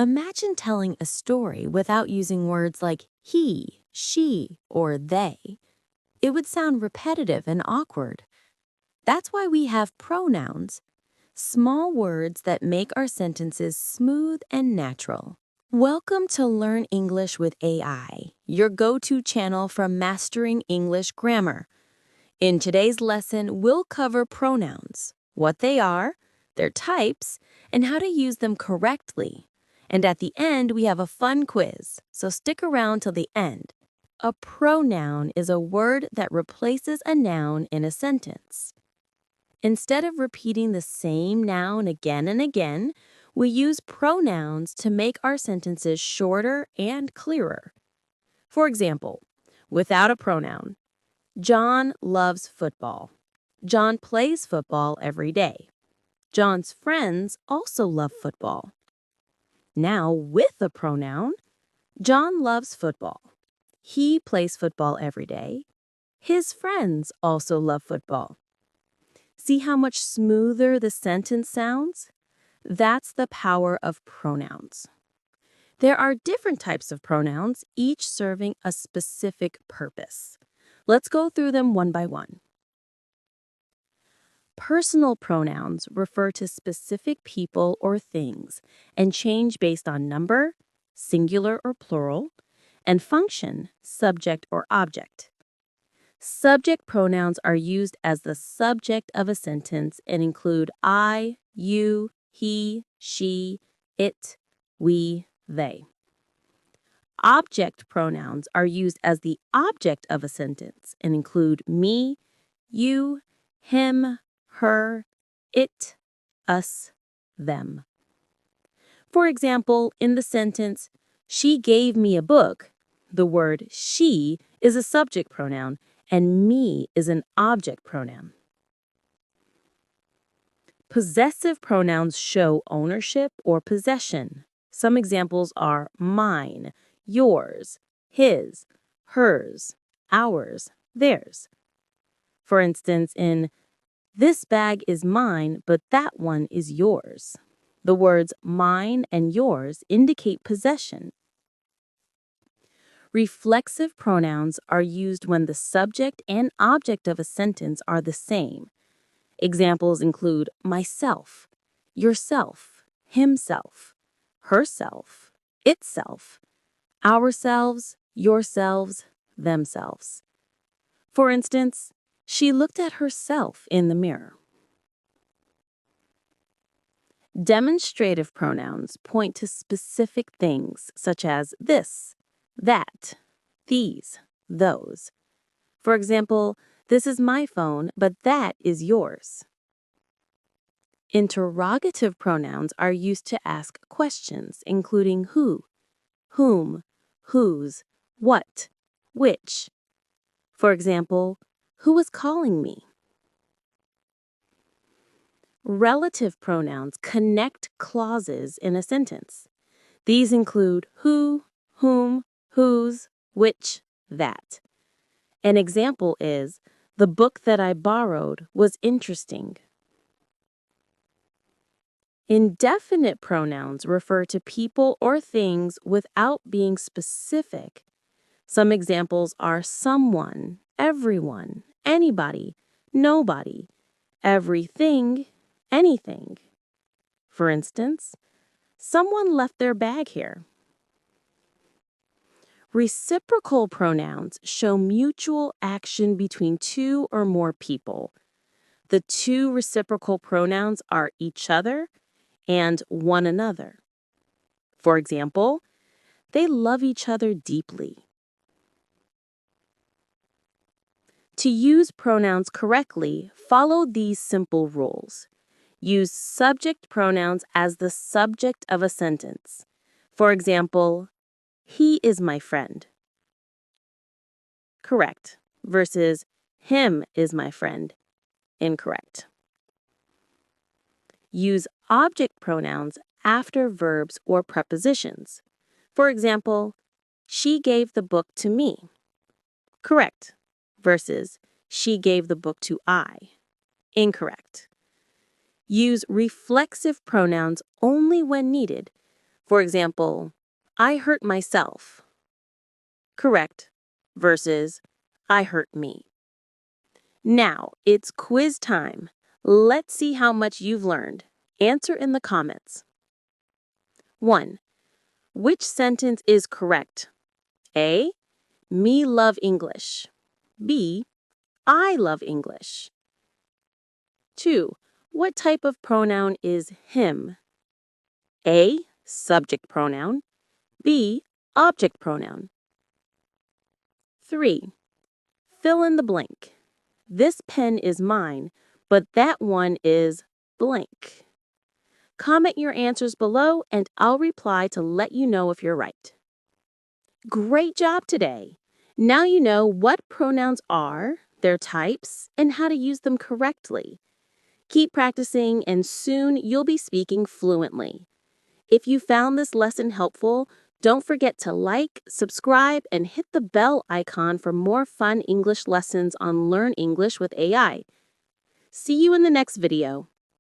Imagine telling a story without using words like he, she, or they. It would sound repetitive and awkward. That's why we have pronouns, small words that make our sentences smooth and natural. Welcome to Learn English with AI, your go-to channel for mastering English grammar. In today's lesson, we'll cover pronouns, what they are, their types, and how to use them correctly. And at the end, we have a fun quiz, so stick around till the end. A pronoun is a word that replaces a noun in a sentence. Instead of repeating the same noun again and again, we use pronouns to make our sentences shorter and clearer. For example, without a pronoun, John loves football. John plays football every day. John's friends also love football. Now, with a pronoun, John loves football. He plays football every day. His friends also love football. See how much smoother the sentence sounds? That's the power of pronouns. There are different types of pronouns, each serving a specific purpose. Let's go through them one by one. Personal pronouns refer to specific people or things and change based on number, singular or plural, and function, subject or object. Subject pronouns are used as the subject of a sentence and include I, you, he, she, it, we, they. Object pronouns are used as the object of a sentence and include me, you, him, her, it, us, them. For example, in the sentence, she gave me a book, the word she is a subject pronoun and me is an object pronoun. Possessive pronouns show ownership or possession. Some examples are mine, yours, his, hers, ours, theirs. For instance, in this bag is mine, but that one is yours. The words mine and yours indicate possession. Reflexive pronouns are used when the subject and object of a sentence are the same. Examples include myself, yourself, himself, herself, itself, ourselves, yourselves, themselves. For instance, she looked at herself in the mirror. Demonstrative pronouns point to specific things such as this, that, these, those. For example, this is my phone, but that is yours. Interrogative pronouns are used to ask questions, including who, whom, whose, what, which. For example, who is calling me? Relative pronouns connect clauses in a sentence. These include who, whom, whose, which, that. An example is, the book that I borrowed was interesting. Indefinite pronouns refer to people or things without being specific. Some examples are someone, everyone, anybody, nobody, everything, anything. For instance, someone left their bag here. Reciprocal pronouns show mutual action between two or more people. The two reciprocal pronouns are each other and one another. For example, they love each other deeply. To use pronouns correctly, follow these simple rules. Use subject pronouns as the subject of a sentence. For example, he is my friend. Correct. Versus him is my friend. Incorrect. Use object pronouns after verbs or prepositions. For example, she gave the book to me. Correct. Versus she gave the book to I. Incorrect. Use reflexive pronouns only when needed. For example, I hurt myself. Correct versus I hurt me. Now, it's quiz time. Let's see how much you've learned. Answer in the comments. 1. Which sentence is correct? A. Me love English. B. I love English. 2. What type of pronoun is him? A. Subject pronoun. B. Object pronoun. 3. Fill in the blank. This pen is mine, but that one is blank. Comment your answers below and I'll reply to let you know if you're right. Great job today! Now you know what pronouns are, their types, and how to use them correctly. Keep practicing and soon you'll be speaking fluently. If you found this lesson helpful, don't forget to like, subscribe, and hit the bell icon for more fun English lessons on Learn English with AI. See you in the next video.